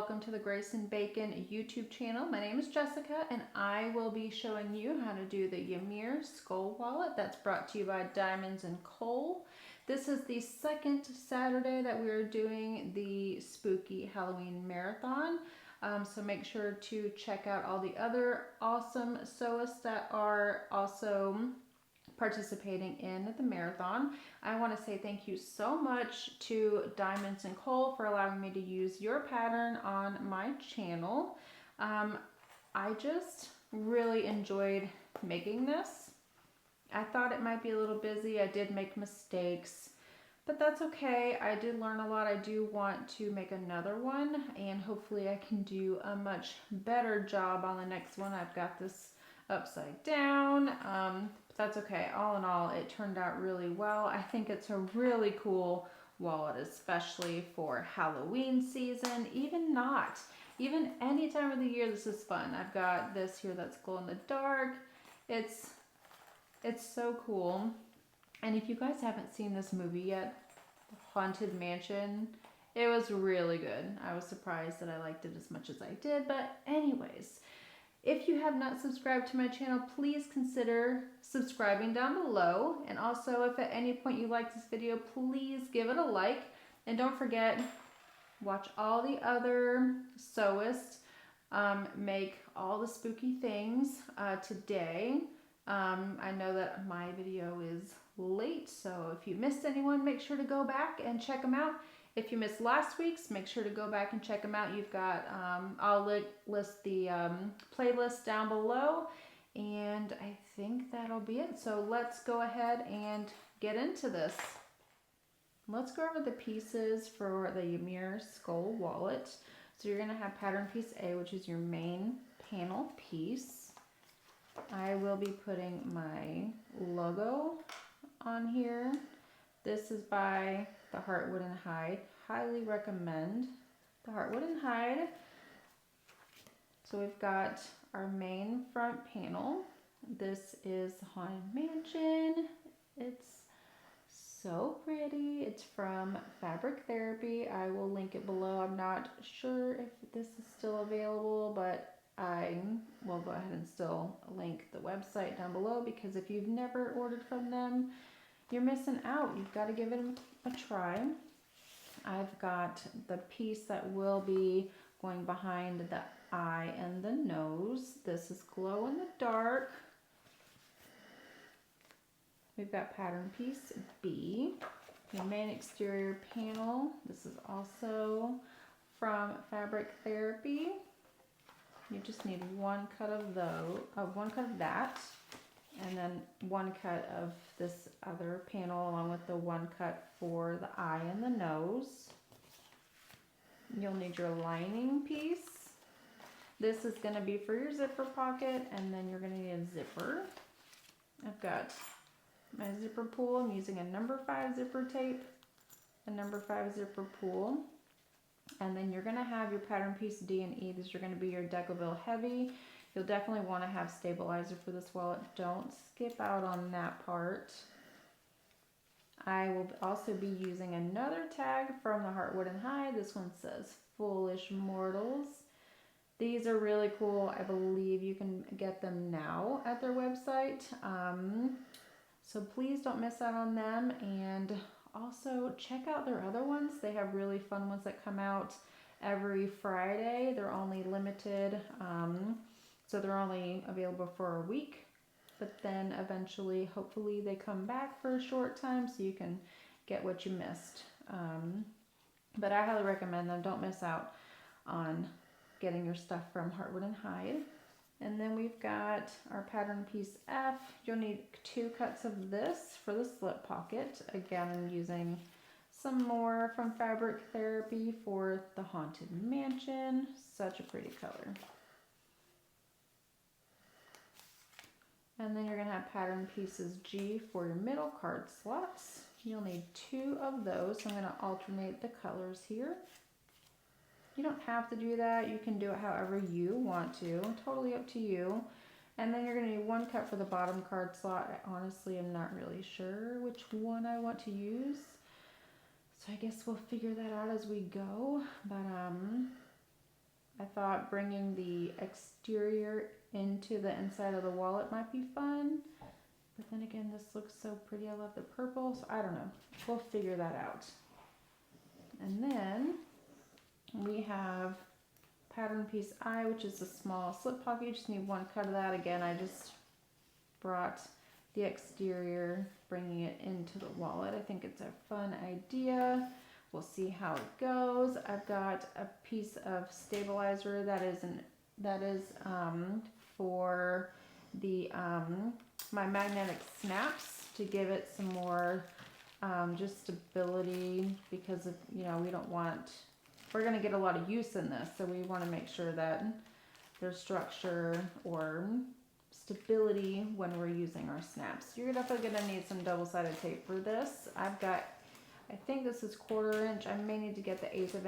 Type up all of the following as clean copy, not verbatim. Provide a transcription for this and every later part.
welcome to the Grace and Bacon YouTube channel. My name is Jessica and I will be showing you how to do the Ymir Skull Wallet that's brought to you by Diamonds and Coal. This is the second Saturday that we're doing the spooky Halloween marathon. So make sure to check out all the other awesome sewists that are also participating in the marathon. I want to say thank you so much to Diamonds and Coal for allowing me to use your pattern on my channel. I just really enjoyed making this. I thought it might be a little busy. I did make mistakes, but that's okay. I did learn a lot. I do want to make another one and hopefully I can do a much better job on the next one. I've got this upside down. That's okay. All in all, it turned out really well. I think it's a really cool wallet, especially for Halloween season. Even any time of the year, this is fun. I've got this here that's glow in the dark. It's so cool. And if you guys haven't seen this movie yet, Haunted Mansion, it was really good. I was surprised that I liked it as much as I did. But anyways, if you have not subscribed to my channel, please consider subscribing down below. And also, if at any point you like this video, please give it a like. And don't forget, watch all the other sewists make all the spooky things today. I know that my video is late, so if you missed anyone, make sure to go back and check them out. If you missed last week's, make sure to go back and check them out. You've got, I'll list the playlist down below, and I think that'll be it. So let's go ahead and get into this. Let's go over the pieces for the Ymir Skull Wallet. So you're gonna have pattern piece A, which is your main panel piece. I will be putting my logo on here. This is by the Heartwood and Hide. Highly recommend the Heartwood and Hide. So we've got our main front panel. This is the Haunted Mansion. It's so pretty. It's from Fabric Therapy. I will link it below. I'm not sure if this is still available, but I will go ahead and still link the website down below, because if you've never ordered from them, you're missing out. You've got to give it a try. I've got the piece that will be going behind the eye and the nose. This is glow in the dark. We've got pattern piece B, your main exterior panel. This is also from Fabric Therapy. You just need one cut of that, and then one cut of this other panel, along with the one cut for the eye and the nose. You'll need your lining piece. This is going to be for your zipper pocket, and then you're going to need a zipper. I've got my zipper pull. I'm using a number 5 zipper tape, a number 5 zipper pull. And then you're going to have your pattern piece D and E. These are going to be your Decoville Heavy. You'll definitely want to have stabilizer for this wallet. Don't skip out on that part. I will also be using another tag from the Heartwood and Hide. This one says Foolish Mortals. These are really cool. I believe you can get them now at their website. So please don't miss out on them. And also check out their other ones. They have really fun ones that come out every Friday. They're only limited, so they're only available for a week. But then eventually, hopefully, they come back for a short time so you can get what you missed. But I highly recommend them. Don't miss out on getting your stuff from Heartwood and Hide. And then we've got our pattern piece F. You'll need 2 cuts of this for the slip pocket. Again, I'm using some more from Fabric Therapy for the Haunted Mansion. Such a pretty color. And then you're going to have pattern pieces G for your middle card slots. You'll need 2 of those. So I'm going to alternate the colors here. You don't have to do that. You can do it however you want to. Totally up to you. And then you're going to need 1 cut for the bottom card slot. I honestly am not really sure which one I want to use. So I guess we'll figure that out as we go. But I thought bringing the exterior into the inside of the wallet might be fun. But then again, this looks so pretty. I love the purple, so I don't know. We'll figure that out. And then we have pattern piece I, which is a small slip pocket. You just need one cut of that. Again, I just brought the exterior, bringing it into the wallet. I think it's a fun idea. We'll see how it goes. I've got a piece of stabilizer that is for the my magnetic snaps to give it some more just stability, because we're going to get a lot of use in this, so we want to make sure that there's structure or stability when we're using our snaps. You're definitely going to need some double-sided tape for this. I think this is 1/4 inch. I may need to get the 1/8 of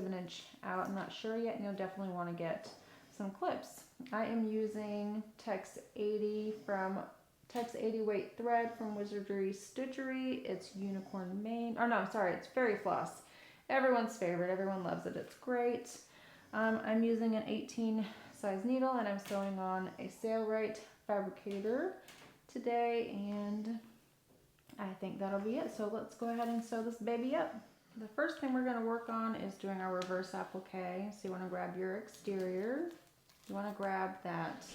an inch out. I'm not sure yet, and you'll definitely want to get some clips. I am using Tex 80 weight thread from Wizardry Stitchery. It's Unicorn Mane. Or no, sorry, it's Fairy Floss. Everyone's favorite. Everyone loves it. It's great. I'm using an 18 size needle, and I'm sewing on a Sailrite Fabricator today, and I think that'll be it. So let's go ahead and sew this baby up. The first thing we're going to work on is doing our reverse applique. So you want to grab your exterior. You want to grab that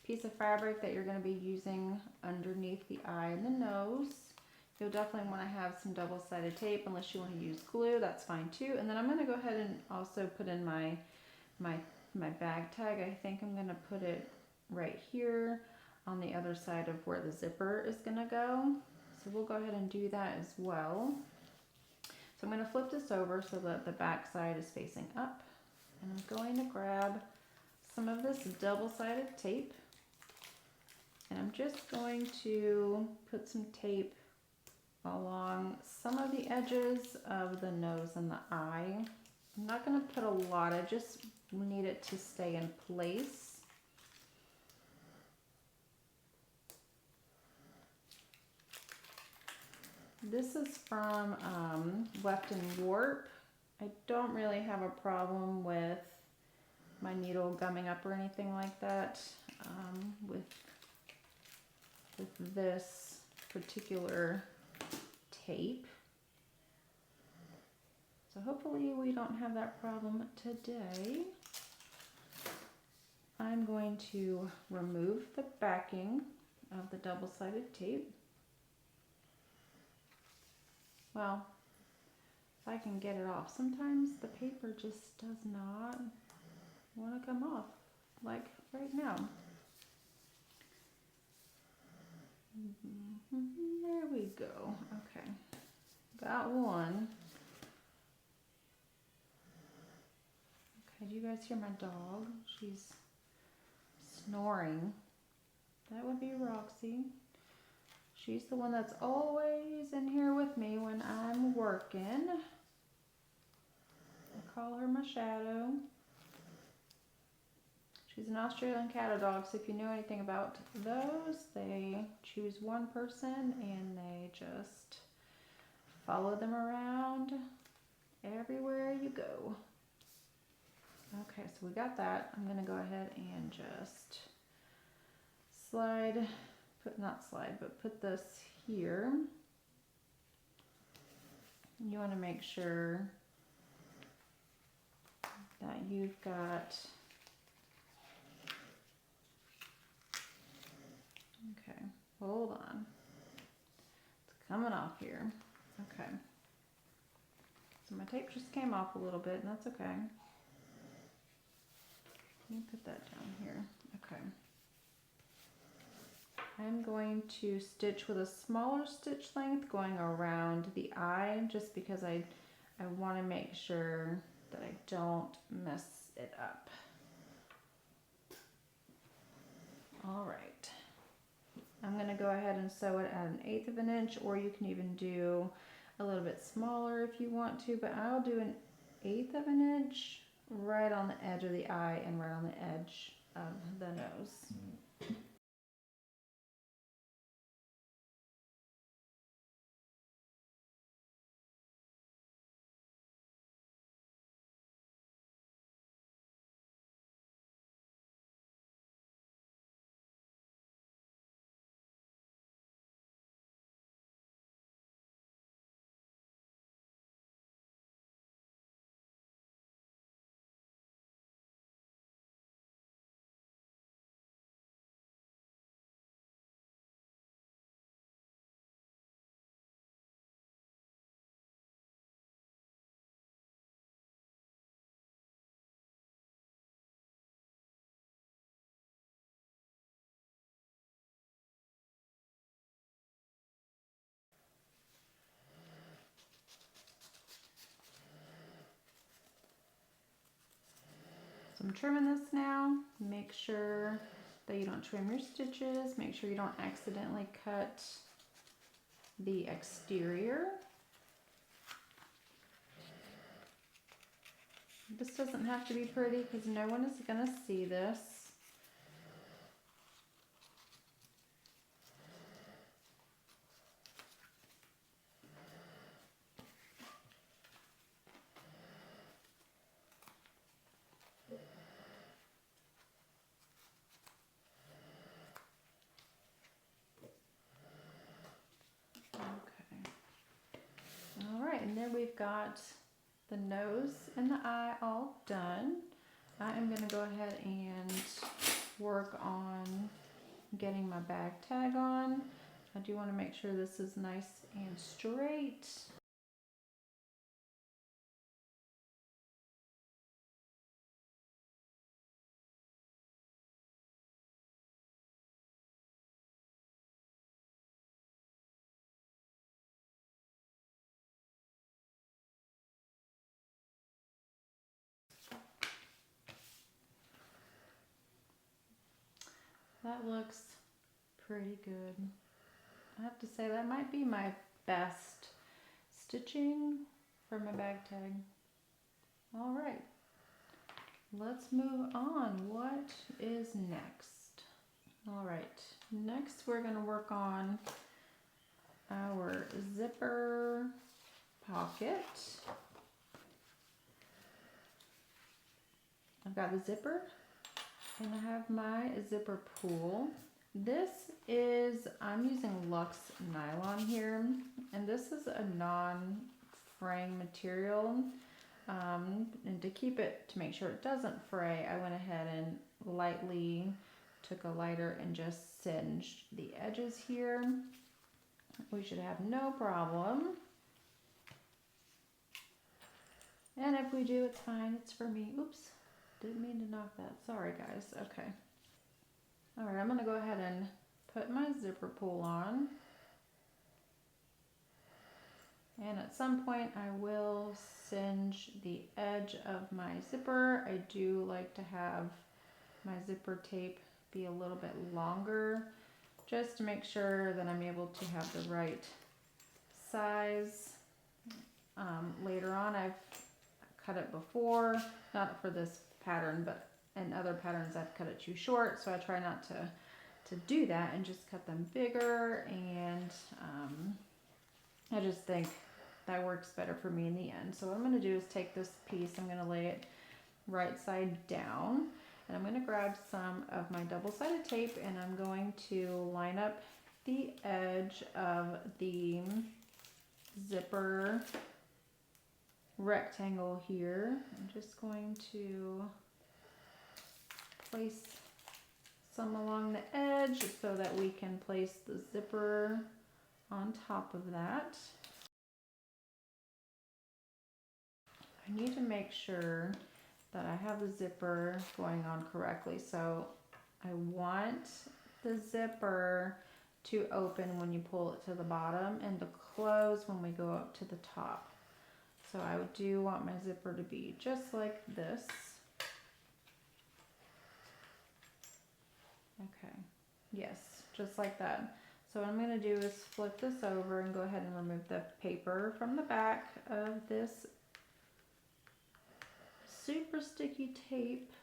piece of fabric that you're going to be using underneath the eye and the nose. You'll definitely want to have some double-sided tape, unless you want to use glue. That's fine too. And then I'm going to go ahead and also put in my bag tag. I think I'm going to put it right here on the other side of where the zipper is going to go. So we'll go ahead and do that as well. So I'm going to flip this over so that the back side is facing up. And I'm going to grab some of this double-sided tape. And I'm just going to put some tape along some of the edges of the nose and the eye. I'm not going to put a lot. I just need it to stay in place. This is from Weft and Warp. I don't really have a problem with my needle gumming up or anything like that with this particular tape. So hopefully we don't have that problem today. I'm going to remove the backing of the double-sided tape. Well, if I can get it off. Sometimes the paper just does not want to come off, like right now. There we go. Okay, got one. Okay, do you guys hear my dog? She's snoring. That would be Roxy. She's the one that's always in here with me when I'm working. I call her my shadow. She's an Australian cattle dog, so if you know anything about those, they choose one person and they just follow them around everywhere you go. Okay, so we got that. I'm gonna go ahead and just put this here. You want to make sure that you've got, okay, hold on. It's coming off here. Okay. So my tape just came off a little bit, and that's okay. Let me put that down here. Okay. I'm going to stitch with a smaller stitch length going around the eye, just because I want to make sure that I don't mess it up. All right. I'm going to go ahead and sew it at 1/8 of an inch, or you can even do a little bit smaller if you want to, but I'll do 1/8 of an inch right on the edge of the eye and right on the edge of the nose. So I'm trimming this now. Make sure that you don't trim your stitches. Make sure you don't accidentally cut the exterior. This doesn't have to be pretty because no one is going to see this. And then we've got the nose and the eye all done. I am going to go ahead and work on getting my bag tag on. I do want to make sure this is nice and straight. That looks pretty good. I have to say that might be my best stitching for my bag tag. All right, let's move on. What is next? All right, next we're going to work on our zipper pocket. I've got a zipper and I have my zipper pull. This is, I'm using Luxe nylon here, and this is a non-fraying material. And to keep it, to make sure it doesn't fray, I went ahead and lightly took a lighter and just singed the edges here. We should have no problem. And if we do, it's fine, it's for me. Oops, didn't mean to knock that. Sorry guys, okay. All right, I'm gonna go ahead and put my zipper pull on. And at some point I will singe the edge of my zipper. I do like to have my zipper tape be a little bit longer, just to make sure that I'm able to have the right size. Later on, I've cut it before, not for this pattern, but in other patterns I've cut it too short, so I try not to do that and just cut them bigger, and I just think that works better for me in the end. So what I'm going to do is take this piece, I'm going to lay it right side down, and I'm going to grab some of my double-sided tape, and I'm going to line up the edge of the zipper rectangle here. I'm just going to place some along the edge so that we can place the zipper on top of that. I need to make sure that I have the zipper going on correctly. So I want the zipper to open when you pull it to the bottom and to close when we go up to the top. So I do want my zipper to be just like this. Okay, yes, just like that. So what I'm going to do is flip this over and go ahead and remove the paper from the back of this super sticky tape.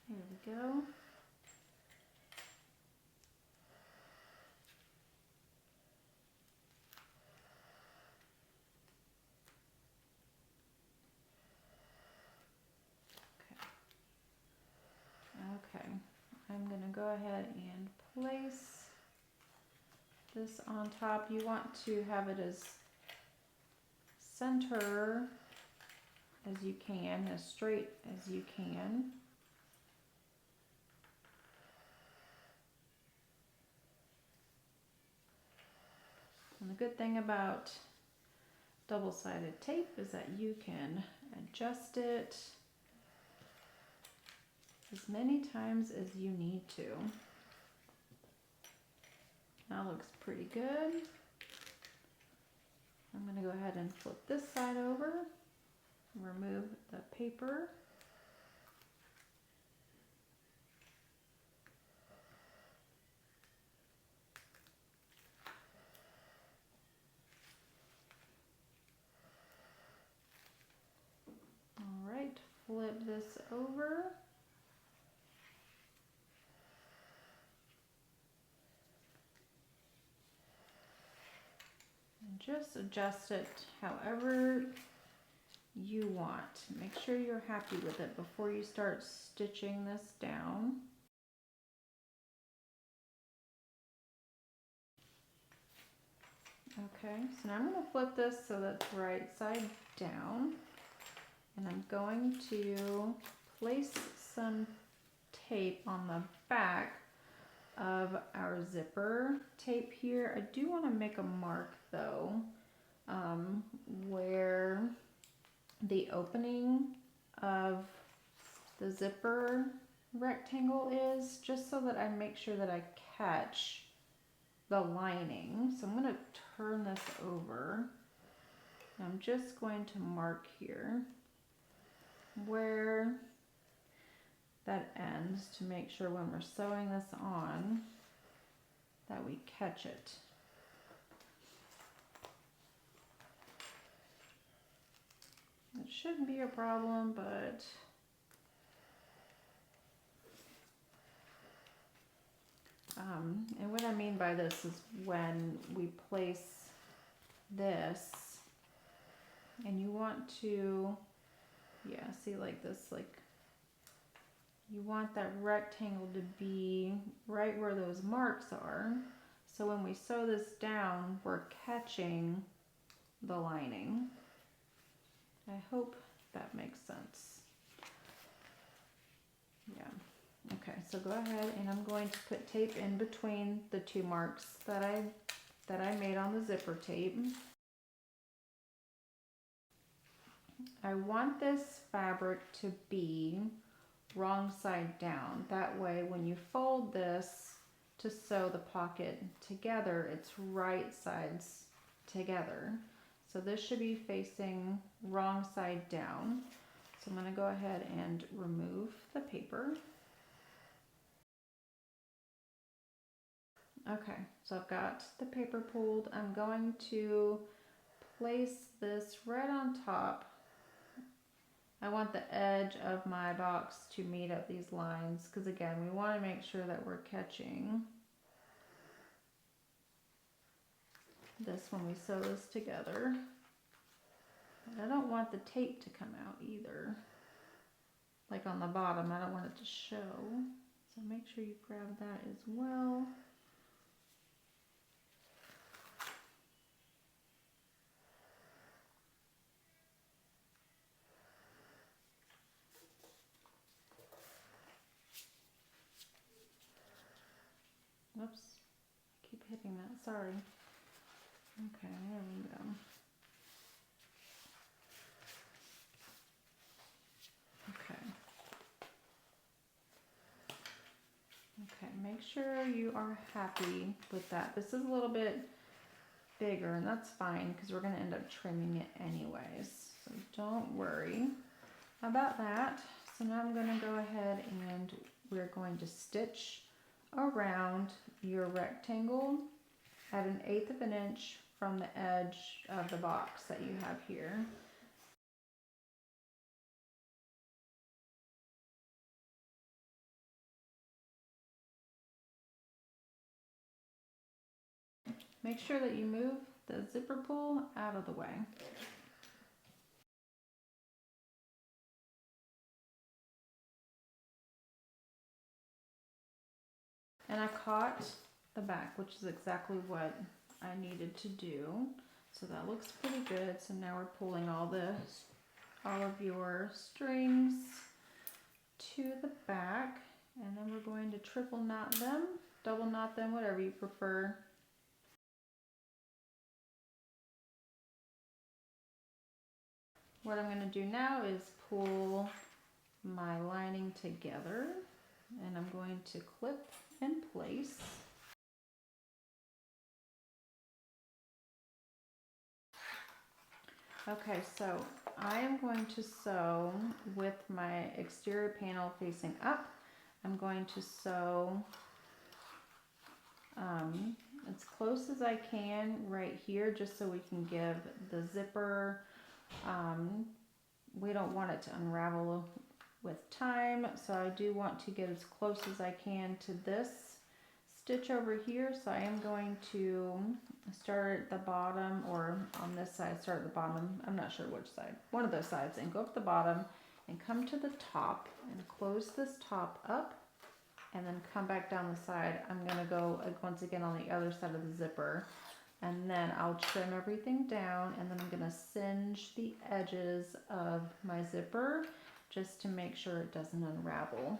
There we go. Okay, I'm going to go ahead and place this on top. You want to have it as center as you can, as straight as you can. And the good thing about double-sided tape is that you can adjust it as many times as you need to. That looks pretty good. I'm going to go ahead and flip this side over, remove the paper. this over. And just adjust it however you want. Make sure you're happy with it before you start stitching this down. Okay, so now I'm going to flip this so that's right side down, and I'm going to place some tape on the back of our zipper tape here. I do want to make a mark though, where the opening of the zipper rectangle is, just so that I make sure that I catch the lining. So I'm going to turn this over. I'm just going to mark here where that ends to make sure when we're sewing this on that we catch it. It shouldn't be a problem, but and what I mean by this is when we place this and you want to, yeah, see, like this, like you want that rectangle to be right where those marks are. So when we sew this down, we're catching the lining. I hope that makes sense. Yeah. Okay, so go ahead and I'm going to put tape in between the two marks that I made on the zipper tape. I want this fabric to be wrong side down. That way when you fold this to sew the pocket together, it's right sides together. So this should be facing wrong side down. So I'm going to go ahead and remove the paper. Okay, so I've got the paper pulled. I'm going to place this right on top. I want the edge of my box to meet up these lines because, again, we want to make sure that we're catching this when we sew this together. And I don't want the tape to come out either. Like on the bottom, I don't want it to show. So make sure you grab that as well. Oops, I keep hitting that, sorry. Okay, there we go. Okay. Okay, make sure you are happy with that. This is a little bit bigger, and that's fine because we're going to end up trimming it anyways. So don't worry about that. So now I'm going to go ahead and we're going to stitch around your rectangle at 1/8 of an inch from the edge of the box that you have here. Make sure that you move the zipper pull out of the way. And I caught the back, which is exactly what I needed to do. So that looks pretty good. So now we're pulling all of your strings to the back, and then we're going to triple knot them, double knot them, whatever you prefer. What I'm going to do now is pull my lining together, and I'm going to clip in place. Okay, so I am going to sew with my exterior panel facing up. I'm going to sew as close as I can right here, just so we can give the zipper, we don't want it to unravel with time, so I do want to get as close as I can to this stitch over here. So I am going to start at the bottom, or on this side, start at the bottom. I'm not sure which side, one of those sides, and go up the bottom and come to the top and close this top up, and then come back down the side. I'm gonna go once again on the other side of the zipper, and then I'll trim everything down, and then I'm gonna singe the edges of my zipper just to make sure it doesn't unravel.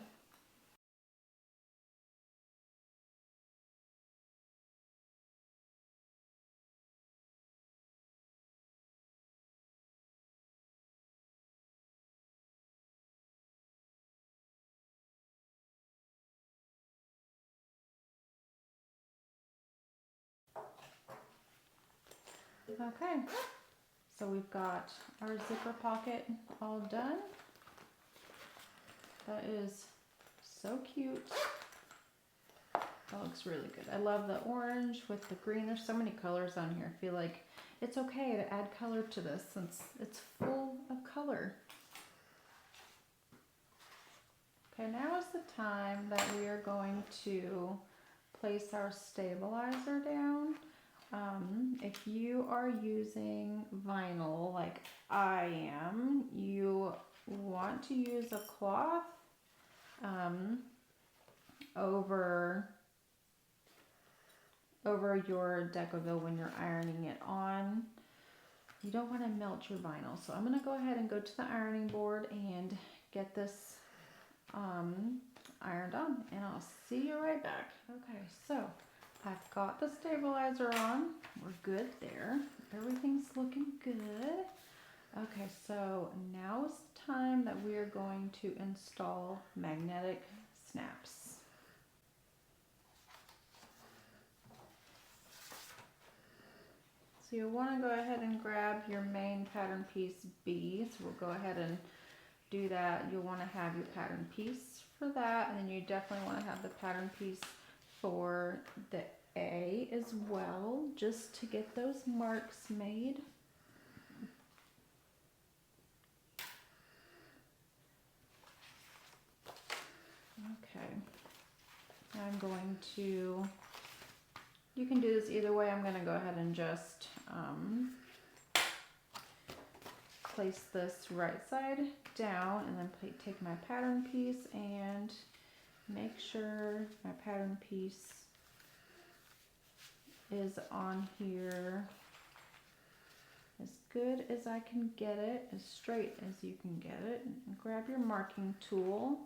Okay, so we've got our zipper pocket all done. That is so cute. That looks really good. I love the orange with the green. There's so many colors on here. I feel like it's okay to add color to this since it's full of color. Okay, now is the time that we are going to place our stabilizer down. If you are using vinyl like I am, you want to use a cloth over your Decovil when you're ironing it on. You don't want to melt your vinyl. So I'm going to go ahead and go to the ironing board and get this ironed on, and I'll see you right back. Okay, so I've got the stabilizer on. We're good there. Everything's looking good. Okay, so now is the time that we are going to install magnetic snaps. So you'll want to go ahead and grab your main pattern piece B. So we'll go ahead and do that. You'll want to have your pattern piece for that, and then you definitely want to have the pattern piece for the A as well, just to get those marks made. Okay, I'm going to, you can do this either way. I'm going to go ahead and just place this right side down, and then take my pattern piece and make sure my pattern piece is on here as good as I can get it, as straight as you can get it. And grab your marking tool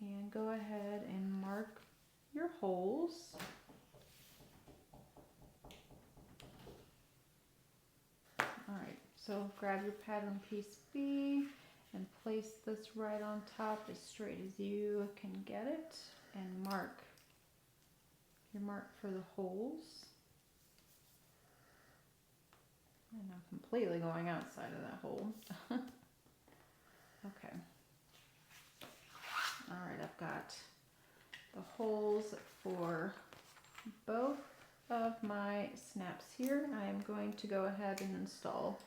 and go ahead and mark your holes. Alright, so grab your pattern piece B and place this right on top as straight as you can get it, and mark your mark for the holes. And I'm completely going outside of that hole. Okay. Alright, I've got the holes for both of my snaps here. I am going to go ahead and install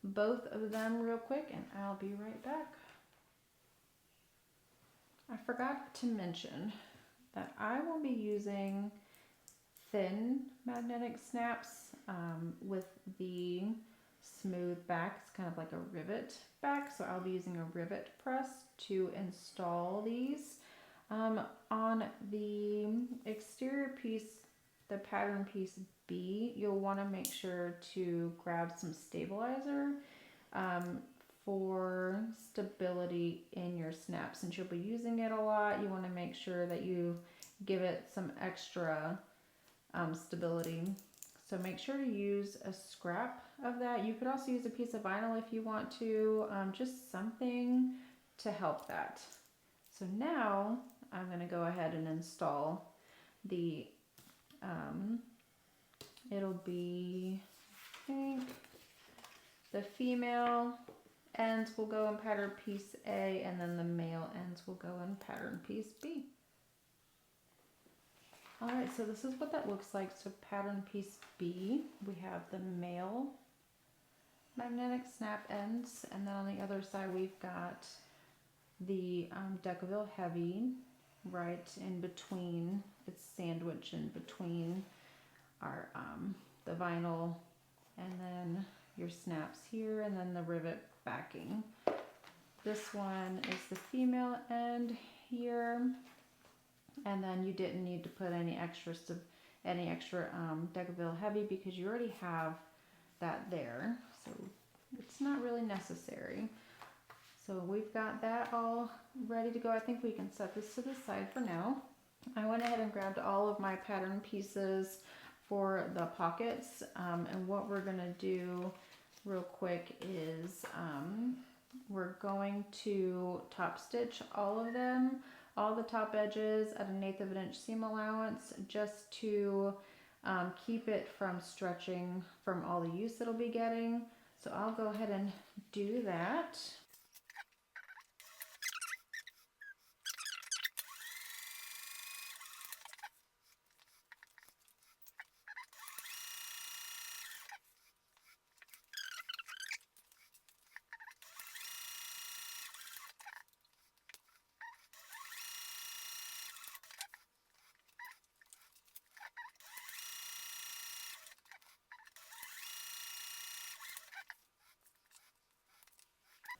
both of them real quick, and I'll be right back. I forgot to mention that I will be using thin magnetic snaps with the smooth back. It's kind of like a rivet back, so I'll be using a rivet press to install these. On the exterior piece, the pattern piece B, you'll want to make sure to grab some stabilizer for stability in your snap. Since you'll be using it a lot, you want to make sure that you give it some extra stability. So make sure to use a scrap of that. You could also use a piece of vinyl if you want to, just something to help that. So now I'm going to go ahead and install the, it'll be, I think, the female ends will go in pattern piece A, and then the male ends will go in pattern piece B. Alright, so this is what that looks like. So pattern piece B, we have the male magnetic snap ends, and then on the other side we've got the Decaville Heavy right in between. It's sandwiched in between our the vinyl, and then your snaps here, and then the rivet backing. This one is the female end here, and then you didn't need to put any extra Decaville Heavy because you already have that there, so it's not really necessary. So we've got that all ready to go. I think we can set this to the side for now. I went ahead and grabbed all of my pattern pieces for the pockets, and what we're gonna do real quick is we're going to top stitch all of them, all the top edges at 1/8 of an inch seam allowance, just to keep it from stretching from all the use it'll be getting. So I'll go ahead and do that.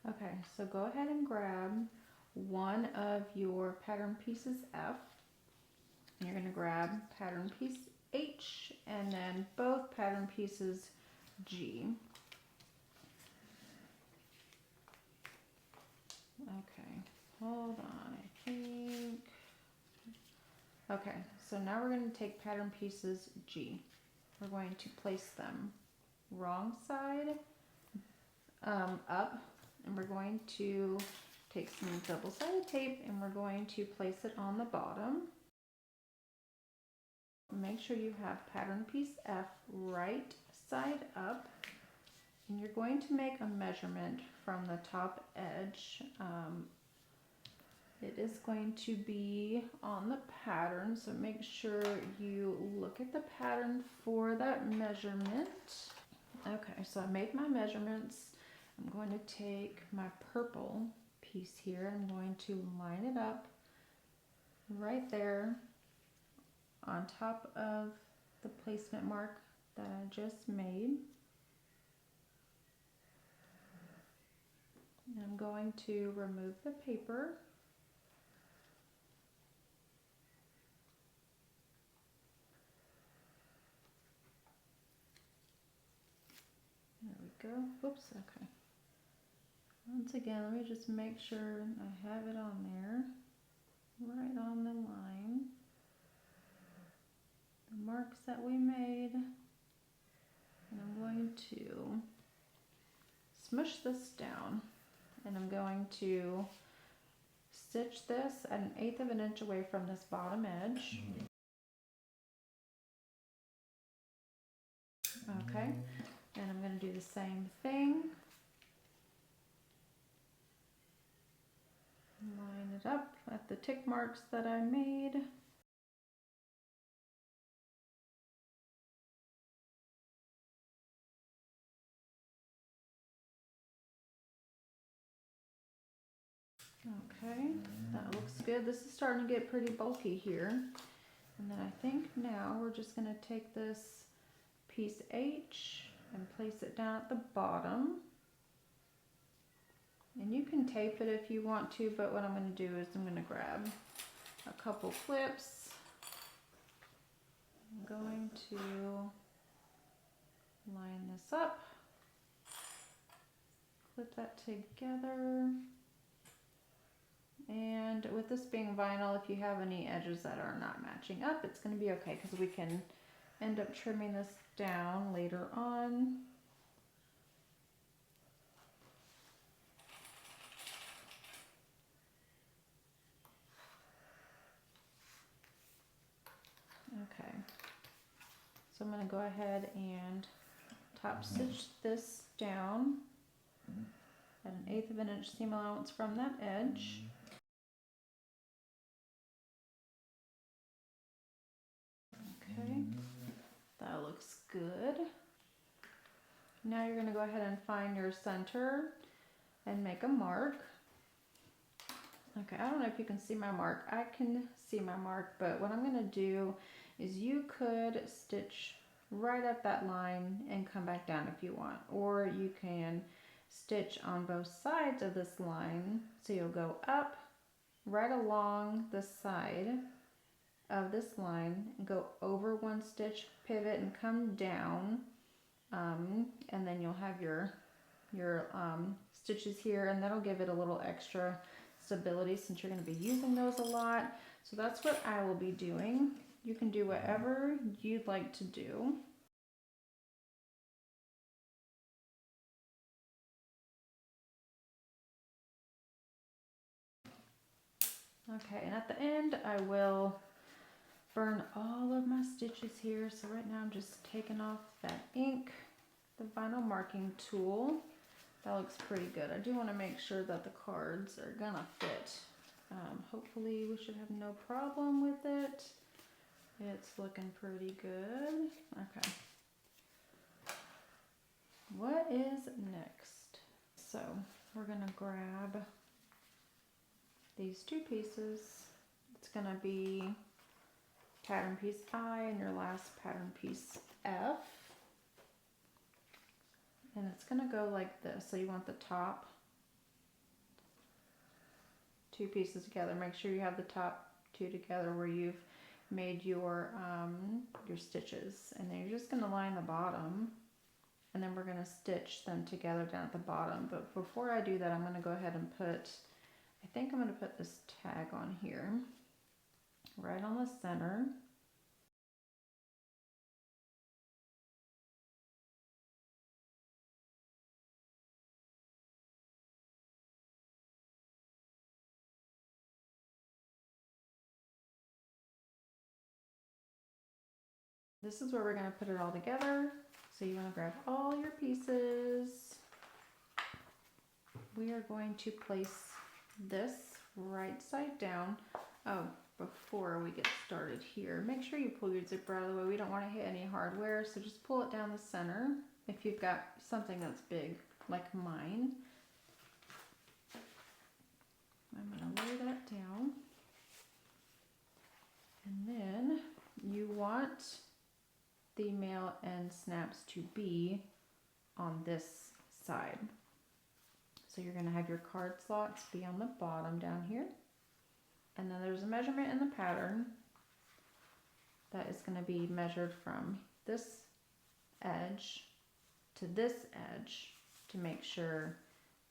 Okay, so go ahead and grab one of your pattern pieces F. You're going to grab pattern piece H and then both pattern pieces G. Okay, hold on, I think. Okay, so now we're going to take pattern pieces G. We're going to place them wrong side up, and we're going to take some double-sided tape and we're going to place it on the bottom. Make sure you have pattern piece F right side up, and you're going to make a measurement from the top edge. It is going to be on the pattern, so make sure you look at the pattern for that measurement. Okay, so I made my measurements. I'm going to take my purple piece here. I'm going to line it up right there on top of the placement mark that I just made. And I'm going to remove the paper. There we go. Oops, okay. Once again, let me just make sure I have it on there, right on the line. The marks that we made. And I'm going to smush this down, and I'm going to stitch this at 1/8 of an inch away from this bottom edge. Okay, and I'm going to do the same thing. Line it up at the tick marks that I made. Okay, that looks good. This is starting to get pretty bulky here. And then I think now we're just going to take this piece H and place it down at the bottom. And you can tape it if you want to, but what I'm going to do is I'm going to grab a couple clips. I'm going to line this up, clip that together. And with this being vinyl, if you have any edges that are not matching up, it's going to be okay because we can end up trimming this down later on. Okay, so I'm going to go ahead and top stitch this down at 1/8 of an inch seam allowance from that edge. Okay, that looks good. Now you're going to go ahead and find your center and make a mark. Okay, I don't know if you can see my mark. I can see my mark, but what I'm going to do is you could stitch right up that line and come back down if you want, or you can stitch on both sides of this line. So you'll go up right along the side of this line and go over one stitch, pivot, and come down, and then you'll have your stitches here, and that'll give it a little extra stability since you're going to be using those a lot. So that's what I will be doing. You can do whatever you'd like to do. Okay, and at the end I will burn all of my stitches here. So right now I'm just taking off that ink, the vinyl marking tool. That looks pretty good. I do want to make sure that the cards are gonna fit. Hopefully we should have no problem with it. It's looking pretty good. Okay. What is next? So we're gonna grab these two pieces. It's gonna be pattern piece I and your last pattern piece F. And it's gonna go like this. So you want the top two pieces together. Make sure you have the top two together where you've made your stitches. And then you're just gonna line the bottom, and then we're gonna stitch them together down at the bottom. But before I do that, I'm gonna go ahead and put, I think I'm gonna put this tag on here, right on the center. This is where we're going to put it all together. So you want to grab all your pieces. We are going to place this right side down. Oh, before we get started here, make sure you pull your zipper out of the way. We don't want to hit any hardware, so just pull it down the center if you've got something that's big like mine. I'm going to lay that down. And then you want the male end snaps to be on this side. So you're going to have your card slots be on the bottom down here. And then there's a measurement in the pattern that is going to be measured from this edge to this edge to make sure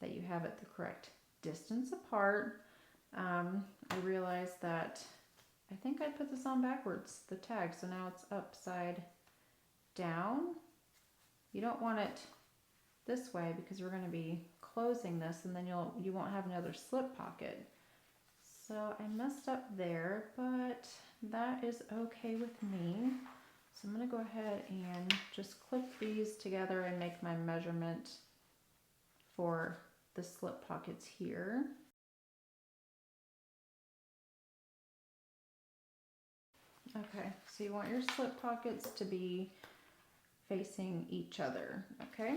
that you have it the correct distance apart. I realized that I think I put this on backwards, the tag, so now it's upside down. You don't want it this way because we're going to be closing this, and then you won't have another slip pocket. So I messed up there, but that is okay with me. So I'm going to go ahead and just clip these together and make my measurement for the slip pockets here. Okay, so you want your slip pockets to be facing each other, okay?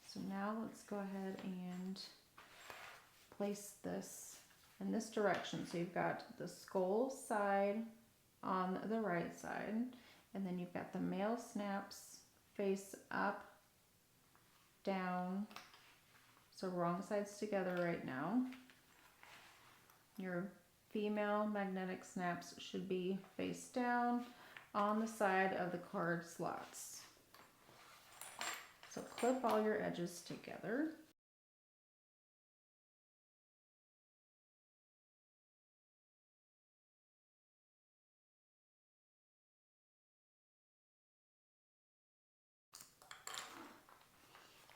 So now let's go ahead and place this in this direction. So you've got the skull side on the right side, and then you've got the male snaps face up, down, so wrong sides together right now. Your female magnetic snaps should be face down on the side of the card slots. So clip all your edges together.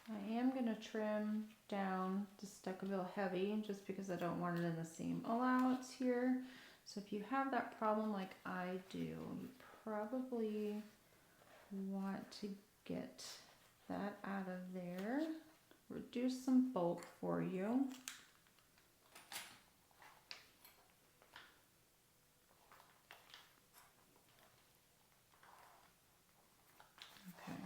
I am going to trim down the Stabilization heavy just because I don't want it in the seam allowance here. So if you have that problem like I do, you probably want to get that out of there. Reduce some bulk for you. Okay.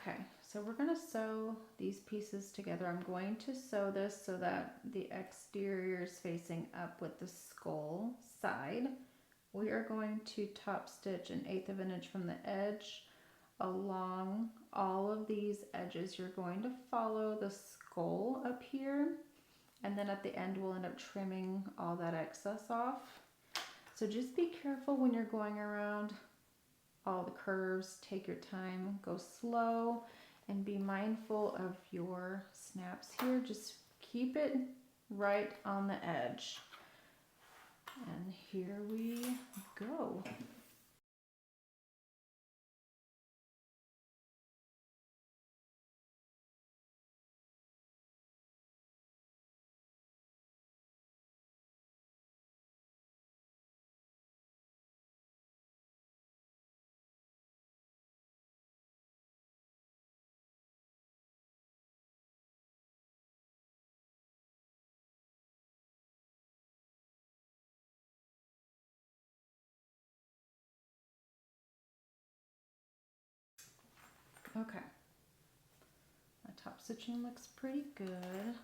Okay, so we're gonna sew these pieces together. I'm going to sew this so that the exterior is facing up with the skull side. We are going to top stitch 1/8 of an inch from the edge along all of these edges. You're going to follow the skull up here, and then at the end we'll end up trimming all that excess off. So just be careful when you're going around all the curves. Take your time, go slow, and be mindful of your snaps here. Just keep it right on the edge. And here we go. Okay, my top stitching looks pretty good.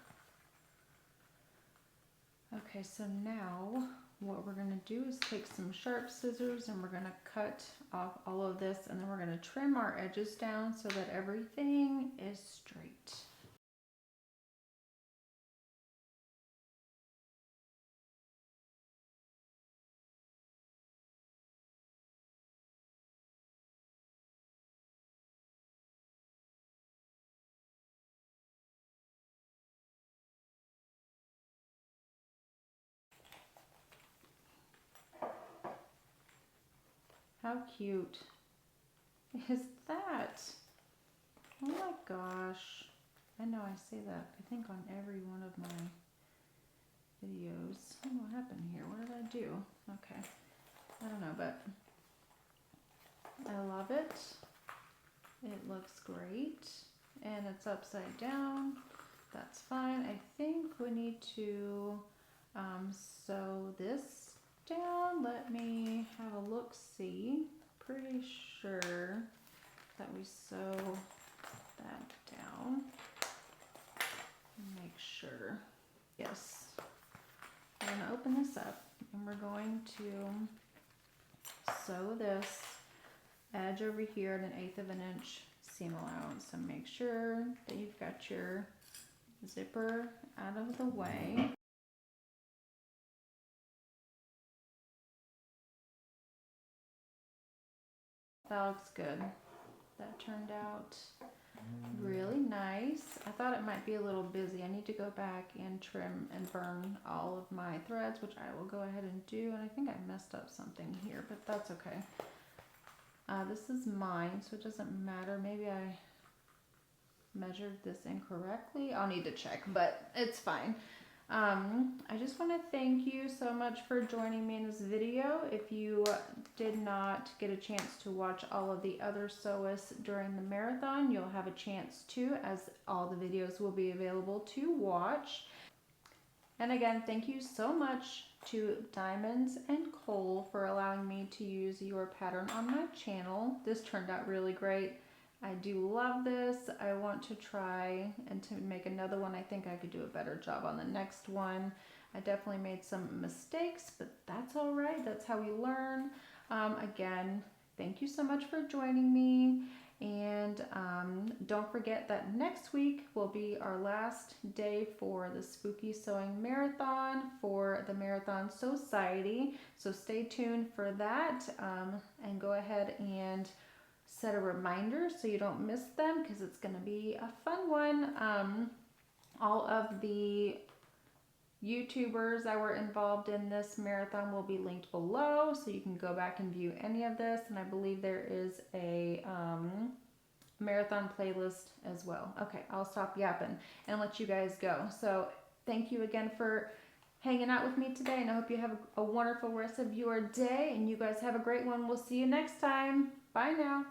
Okay, so now what we're gonna do is take some sharp scissors and we're gonna cut off all of this, and then we're gonna trim our edges down so that everything is straight. How cute is that? Oh my gosh. I know I say that, I think, on every one of my videos. Oh, what happened here? What did I do? Okay. I don't know, but I love it. It looks great. And it's upside down. That's fine. I think we need to sew this down. Let me have a look-see. Pretty sure that we sew that down. Make sure. Yes. I'm going to open this up and we're going to sew this edge over here at 1/8 of an inch seam allowance. So make sure that you've got your zipper out of the way. That looks good. That turned out really nice. I thought it might be a little busy. I need to go back and trim and burn all of my threads, which I will go ahead and do. And I think I messed up something here, but that's okay. This is mine, so it doesn't matter. Maybe I measured this incorrectly. I'll need to check, but it's fine. I just want to thank you so much for joining me in this video. If you did not get a chance to watch all of the other sewists during the marathon, you'll have a chance to, as all the videos will be available to watch. And again, thank you so much to Diamonds and Cole for allowing me to use your pattern on my channel. This turned out really great. I do love this. I want to try and to make another one. I think I could do a better job on the next one. I definitely made some mistakes, but that's all right. That's how we learn. Again, thank you so much for joining me. And don't forget that next week will be our last day for the Spooky Sewing Marathon for the Marathon Society. So stay tuned for that, and go ahead and set a reminder so you don't miss them, because it's going to be a fun one. All of the YouTubers that were involved in this marathon will be linked below, so you can go back and view any of this. And I believe there is a marathon playlist as well. Okay, I'll stop yapping and let you guys go. So thank you again for hanging out with me today, and I hope you have a wonderful rest of your day, and you guys have a great one. We'll see you next time. Bye now.